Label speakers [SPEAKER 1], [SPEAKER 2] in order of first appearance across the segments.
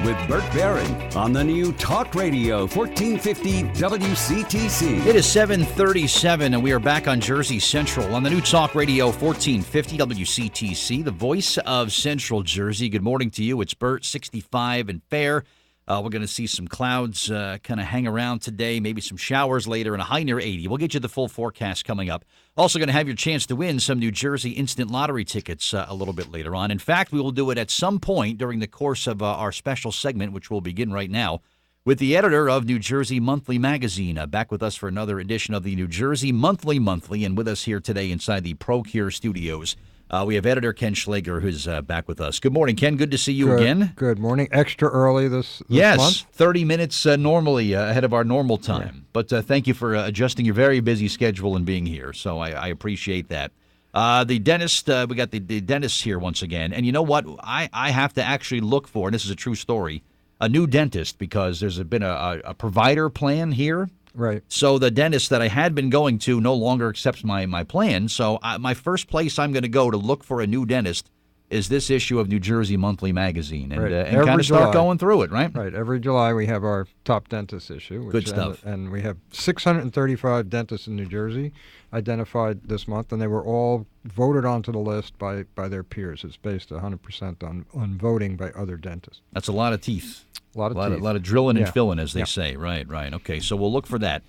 [SPEAKER 1] with Bert Barron on the new Talk Radio 1450 WCTC.
[SPEAKER 2] It is 7:37, and we are back on Jersey Central on the new Talk Radio 1450 WCTC, the voice of Central Jersey. Good morning to you. It's Bert, 65 and fair. We're going to see some clouds kind of hang around today, maybe some showers later, and a high near 80. We'll get you the full forecast coming up. Also going to have your chance to win some New Jersey Instant Lottery tickets a little bit later on. In fact, we will do it at some point during the course of our special segment, which will begin right now, with the editor of New Jersey Monthly Magazine, back with us for another edition of the New Jersey Monthly, and with us here today inside the ProCure studios. We have editor Ken Schlager, who's back with us. Good morning, Ken. Good to see you again.
[SPEAKER 3] Good morning. Extra early this month?
[SPEAKER 2] Yes, 30 minutes normally ahead of our normal time. Yeah. But thank you for adjusting your very busy schedule and being here. So I appreciate that. The dentist, we got the dentist here once again. And you know what? I have to actually look for, and this is a true story, a new dentist because there's been a provider plan here.
[SPEAKER 3] Right.
[SPEAKER 2] So the dentist that I had been going to no longer accepts my plan. So my first place I'm going to go to look for a new dentist is this issue of New Jersey Monthly Magazine and kind of start going through it, right?
[SPEAKER 3] Right. Every July we have our top dentist issue.
[SPEAKER 2] Good stuff.
[SPEAKER 3] And we have 635 dentists in New Jersey identified this month, and they were all voted onto the list by their peers. It's based 100% on voting by other dentists.
[SPEAKER 2] That's a lot of teeth.
[SPEAKER 3] A lot of
[SPEAKER 2] drilling and filling, as they say. Right. Okay, so we'll look for that.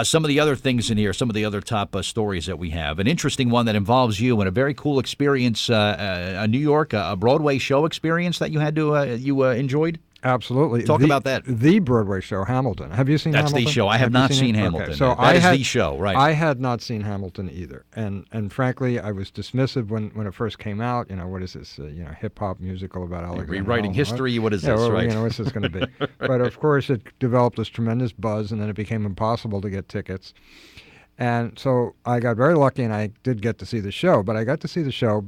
[SPEAKER 2] Some of the other things in here, some of the other top stories that we have. An interesting one that involves you and a very cool experience, a New York, a Broadway show experience that you had to you enjoyed.
[SPEAKER 3] Absolutely.
[SPEAKER 2] Talk about that.
[SPEAKER 3] The Broadway show, Hamilton. Have you seen Hamilton?
[SPEAKER 2] That's the show. I have not seen Hamilton.
[SPEAKER 3] Okay. So
[SPEAKER 2] that is the show, right?
[SPEAKER 3] I had not seen Hamilton either. And frankly, I was dismissive when it first came out. You know, what is this, hip-hop musical about Alexander
[SPEAKER 2] rewriting history? What is
[SPEAKER 3] this,
[SPEAKER 2] right?
[SPEAKER 3] What's this going to be? But, of course, it developed this tremendous buzz, and then it became impossible to get tickets. And so I got very lucky, and I did get to see the show. But I got to see the show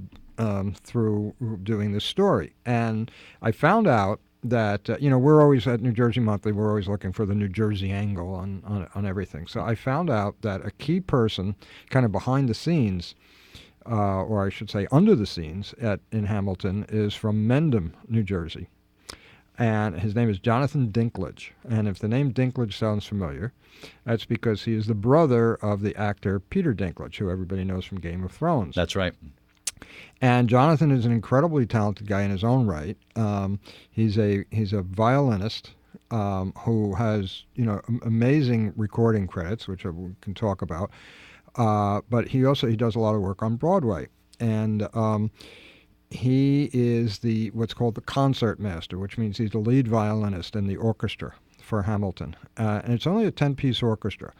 [SPEAKER 3] through doing this story. And I found out that, we're always at New Jersey Monthly, we're always looking for the New Jersey angle on everything. So I found out that a key person kind of behind the scenes, or I should say under the scenes in Hamilton, is from Mendham, New Jersey. And his name is Jonathan Dinklage. And if the name Dinklage sounds familiar, that's because he is the brother of the actor Peter Dinklage, who everybody knows from Game of Thrones.
[SPEAKER 2] That's right.
[SPEAKER 3] And Jonathan is an incredibly talented guy in his own right. He's a violinist who has amazing recording credits, which we can talk about. But he does a lot of work on Broadway, and he is what's called the concert master, which means he's the lead violinist in the orchestra for Hamilton, and it's only a 10-piece orchestra.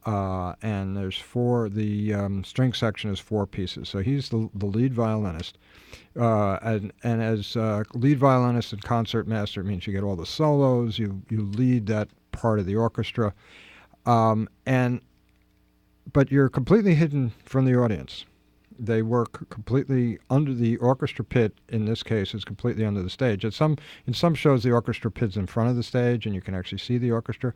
[SPEAKER 3] And there's the string section is 4 pieces. So he's the lead violinist. And as lead violinist and concert master, it means you get all the solos, you lead that part of the orchestra. But you're completely hidden from the audience. They work completely under the orchestra pit. In this case, is completely under the stage. In some shows, the orchestra pit's in front of the stage, and you can actually see the orchestra.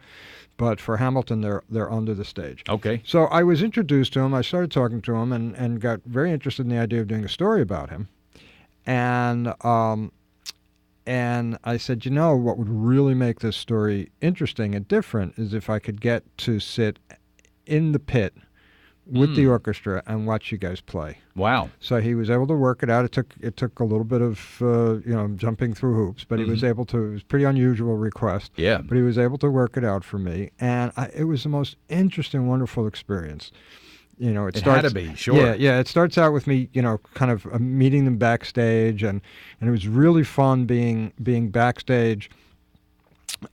[SPEAKER 3] But for Hamilton, they're under the stage.
[SPEAKER 2] Okay.
[SPEAKER 3] So I was introduced to him. I started talking to him, and got very interested in the idea of doing a story about him. And I said, what would really make this story interesting and different is if I could get to sit in the pit with the orchestra and watch you guys play.
[SPEAKER 2] Wow.
[SPEAKER 3] So he was able to work it out. It took a little bit of jumping through hoops, but he was able to. It was a pretty unusual request.
[SPEAKER 2] Yeah.
[SPEAKER 3] But he was able to work it out for me, and it was the most interesting, wonderful experience. It
[SPEAKER 2] had to be, sure.
[SPEAKER 3] Yeah. It starts out with me, kind of meeting them backstage, and it was really fun being backstage.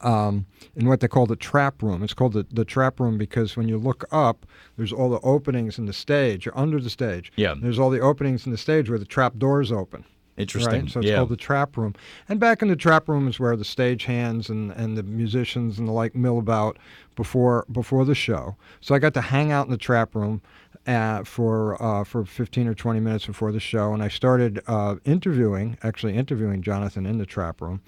[SPEAKER 3] In what they call the trap room. It's called the trap room because when you look up, there's all the openings in the stage. You're under the stage.
[SPEAKER 2] Yeah.
[SPEAKER 3] There's all the openings in the stage where the trap doors open.
[SPEAKER 2] Interesting.
[SPEAKER 3] Right? So it's called the trap room. And back in the trap room is where the stage hands and the musicians and the like mill about before the show. So I got to hang out in the trap room for 15 or 20 minutes before the show, and I started interviewing Jonathan in the trap room.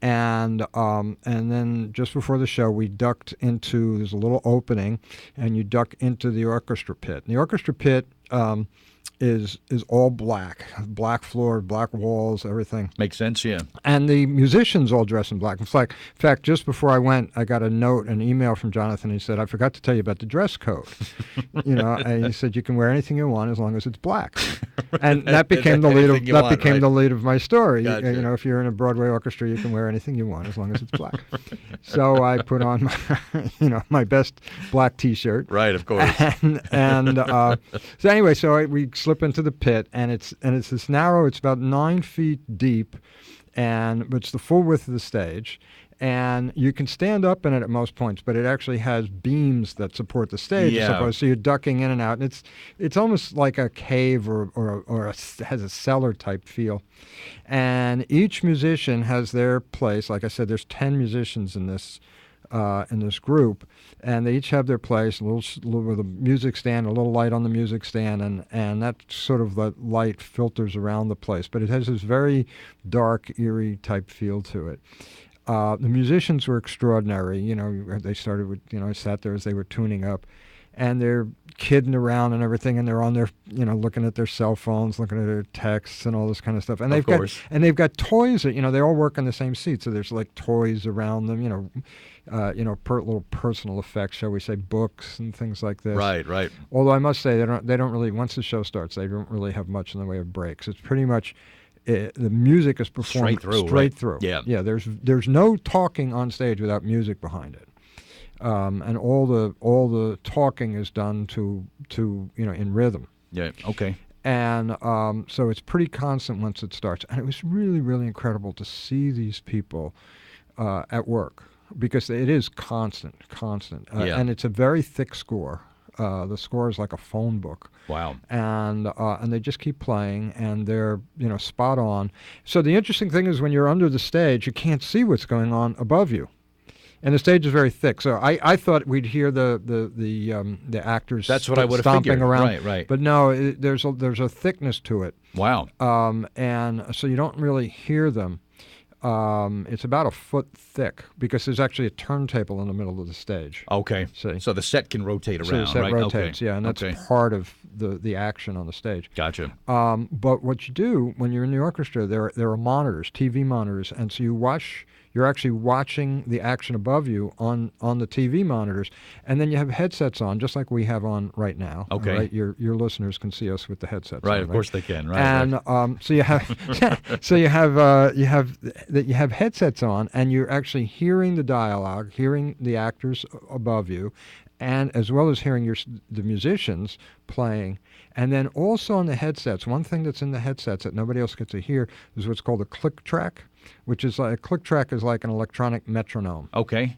[SPEAKER 3] And then just before the show, we ducked into, there's a little opening, and you duck into the orchestra pit. And the orchestra pit is all black floor, black walls, everything.
[SPEAKER 2] Makes sense, yeah.
[SPEAKER 3] And the musicians all dress in black. In fact, just before I went, I got an email from Jonathan. He said, "I forgot to tell you about the dress code." And he said, "You can wear anything you want as long as it's black." And that became the lead of my story.
[SPEAKER 2] Gotcha.
[SPEAKER 3] If you're in a Broadway orchestra, you can wear anything you want as long as it's black. So I put on my best black T-shirt.
[SPEAKER 2] Right, of course.
[SPEAKER 3] So anyway, we slip into the pit, and it's this narrow. It's about 9 feet deep, but it's the full width of the stage. And you can stand up in it at most points, but it actually has beams that support the stage.
[SPEAKER 2] Yeah.
[SPEAKER 3] So you're ducking in and out. And it's almost like a cave has a cellar type feel. And each musician has their place. Like I said, there's 10 musicians in this group, and they each have their place. A little with a music stand, a little light on the music stand, and that sort of the light filters around the place. But it has this very dark, eerie type feel to it. The musicians were extraordinary. They started with, I sat there as they were tuning up, and they're kidding around and everything, and they're on their, looking at their cell phones, looking at their texts and all this kind of stuff. And they've got toys that, they all work in the same seat, so there's like toys around them, little personal effects, shall we say, books and things like this.
[SPEAKER 2] Right.
[SPEAKER 3] Although I must say they don't really, once the show starts, they don't really have much in the way of breaks. It's pretty much. The music is performed straight through. Yeah. There's no talking on stage without music behind it, and all the talking is done to in rhythm.
[SPEAKER 2] Yeah. Okay.
[SPEAKER 3] And so it's pretty constant once it starts, and it was really, really incredible to see these people at work, because it is constant, and it's a very thick score. The score is like a phone book.
[SPEAKER 2] Wow.
[SPEAKER 3] And they just keep playing, and they're spot on. So the interesting thing is when you're under the stage, you can't see what's going on above you, and the stage is very thick. So I thought we'd hear the actors.
[SPEAKER 2] That's what I would have
[SPEAKER 3] stomping
[SPEAKER 2] figured.
[SPEAKER 3] around.
[SPEAKER 2] Right.
[SPEAKER 3] But no, there's a thickness to it.
[SPEAKER 2] Wow.
[SPEAKER 3] And so you don't really hear them. It's about a foot thick, because there's actually a turntable in the middle of the stage.
[SPEAKER 2] Okay.
[SPEAKER 3] See?
[SPEAKER 2] So the set can rotate
[SPEAKER 3] So
[SPEAKER 2] around,
[SPEAKER 3] the set
[SPEAKER 2] right?
[SPEAKER 3] rotates,
[SPEAKER 2] okay.
[SPEAKER 3] and that's part of the action on the stage.
[SPEAKER 2] Gotcha.
[SPEAKER 3] But what you do when you're in the orchestra, there are monitors, TV monitors, and so you're actually watching the action above you on the TV monitors, and then you have headsets on, just like we have on right now.
[SPEAKER 2] Okay.
[SPEAKER 3] Right? Your listeners can see us with the headsets
[SPEAKER 2] Right,
[SPEAKER 3] on,
[SPEAKER 2] of course they can. Right.
[SPEAKER 3] And so you have headsets on, and you're actually hearing the dialogue, hearing the actors above you, and as well as hearing the musicians playing. And then also on the headsets, one thing that's in the headsets that nobody else gets to hear is what's called a click track, which is like a click track is like an electronic metronome.
[SPEAKER 2] Okay.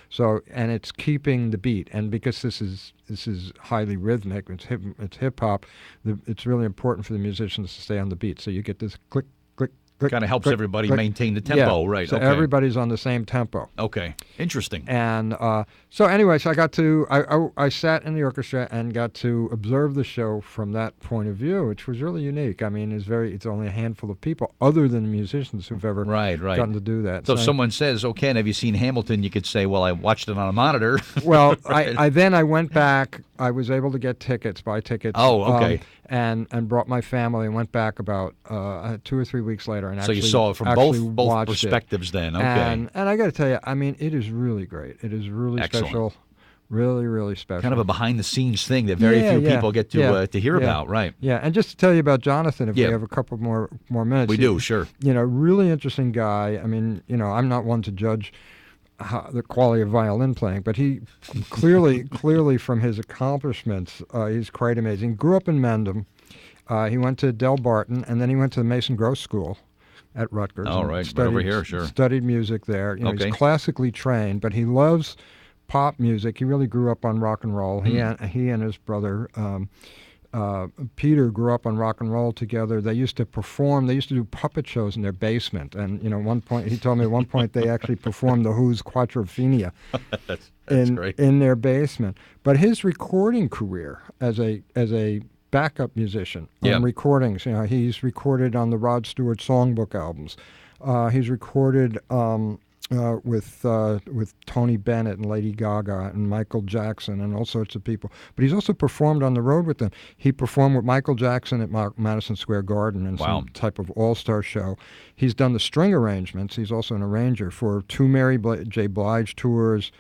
[SPEAKER 3] So, and it's keeping the beat, and because this is highly rhythmic, it's hip hop, it's really important for the musicians to stay on the beat. So you get this click.
[SPEAKER 2] Kind of helps
[SPEAKER 3] click,
[SPEAKER 2] everybody
[SPEAKER 3] click.
[SPEAKER 2] maintain the tempo,
[SPEAKER 3] Yeah.
[SPEAKER 2] right?
[SPEAKER 3] So
[SPEAKER 2] okay.
[SPEAKER 3] everybody's on the same tempo.
[SPEAKER 2] Okay, interesting.
[SPEAKER 3] And so anyway, so I got to, I sat in the orchestra and got to observe the show from that point of view, which was really unique. I mean, it's only a handful of people other than the musicians who've ever gotten to do that.
[SPEAKER 2] So if someone says, "Oh, Ken, have you seen Hamilton?" You could say, "Well, I watched it on a monitor."
[SPEAKER 3] Well, right. I went back. I was able to buy tickets.
[SPEAKER 2] Oh, okay.
[SPEAKER 3] And brought my family and went back about 2 or 3 weeks later. And
[SPEAKER 2] so
[SPEAKER 3] actually,
[SPEAKER 2] you saw it from both perspectives then. Okay.
[SPEAKER 3] And I got to tell you, I mean, it is really great. It is really special. Really, really special.
[SPEAKER 2] Kind of a behind-the-scenes thing that very few people get to hear about, right?
[SPEAKER 3] Yeah, and just to tell you about Jonathan, if we have a couple more minutes.
[SPEAKER 2] We do, sure.
[SPEAKER 3] Really interesting guy. I mean, I'm not one to judge the quality of violin playing, but he clearly from his accomplishments, he's quite amazing. Grew up in Mendham. He went to Del Barton, and then he went to the Mason Gross School at Rutgers.
[SPEAKER 2] All right, right over here, sure.
[SPEAKER 3] Studied music there.
[SPEAKER 2] Okay.
[SPEAKER 3] He's classically trained, but he loves pop music. He really grew up on rock and roll. He and his brother Peter grew up on rock and roll together. They used to perform. They used to do puppet shows in their basement. And one point he told me at one point they actually performed the Who's Quadrophenia
[SPEAKER 2] that's great.
[SPEAKER 3] in their basement. But his recording career as a backup musician on recordings, he's recorded on the Rod Stewart songbook albums. He's recorded with Tony Bennett and Lady Gaga and Michael Jackson and all sorts of people. But he's also performed on the road with them. He performed with Michael Jackson at Madison Square Garden in some type of all-star show. He's done the string arrangements. He's also an arranger for 2 Mary J. Blige tours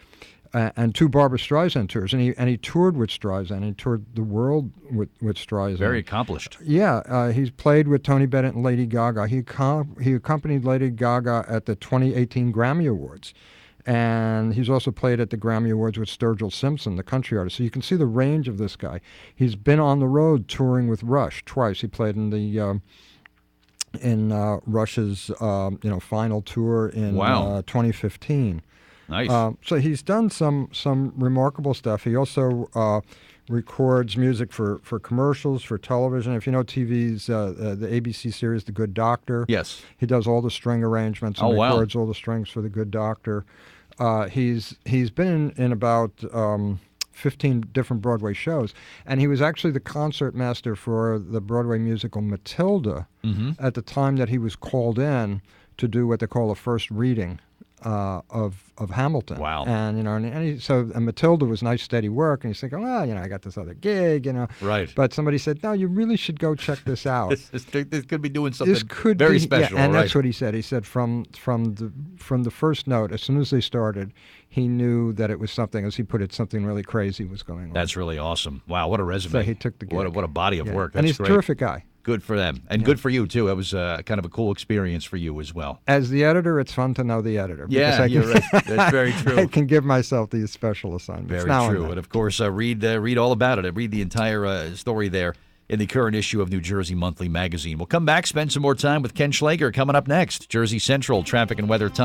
[SPEAKER 3] and 2 Barbra Streisand tours. And he toured with Streisand. He toured the world with Streisand.
[SPEAKER 2] Very accomplished.
[SPEAKER 3] Yeah, he's played with Tony Bennett and Lady Gaga. He accompanied Lady Gaga at the 2018 Grammy Awards. And he's also played at the Grammy Awards with Sturgill Simpson, the country artist. So you can see the range of this guy. He's been on the road touring with Rush twice. He played in the Rush's final tour in 2015.
[SPEAKER 2] Nice.
[SPEAKER 3] So he's done some remarkable stuff. He also records music for commercials, for television. If you know TV's the ABC series The Good Doctor,
[SPEAKER 2] yes,
[SPEAKER 3] he does all the string arrangements and records all the strings for The Good Doctor. He's been in about 15 different Broadway shows, and he was actually the concert master for the Broadway musical Matilda at the time that he was called in to do what they call a first reading of Hamilton.
[SPEAKER 2] Wow.
[SPEAKER 3] And so Matilda was nice, steady work, and he's thinking, well, I got this other gig,
[SPEAKER 2] Right.
[SPEAKER 3] But somebody said, no, you really should go check this out.
[SPEAKER 2] this could be doing something
[SPEAKER 3] This
[SPEAKER 2] very special.
[SPEAKER 3] Yeah, and
[SPEAKER 2] right?
[SPEAKER 3] that's what he said. He said from the first note, as soon as they started, he knew that it was something, as he put it, something really crazy was going on.
[SPEAKER 2] That's really awesome. Wow, what a resume.
[SPEAKER 3] So he took the gig.
[SPEAKER 2] What a body of work. That's
[SPEAKER 3] and he's
[SPEAKER 2] great.
[SPEAKER 3] a terrific guy.
[SPEAKER 2] Good for them. And good for you, too. That was kind of a cool experience for you as well.
[SPEAKER 3] As the editor, it's fun to know the editor.
[SPEAKER 2] Yeah, you're right. That's very true.
[SPEAKER 3] I can give myself these special assignments.
[SPEAKER 2] Very true. And, of course, read all about it. Read the entire story there in the current issue of New Jersey Monthly Magazine. We'll come back, spend some more time with Ken Schlager coming up next. Jersey Central, traffic and weather time.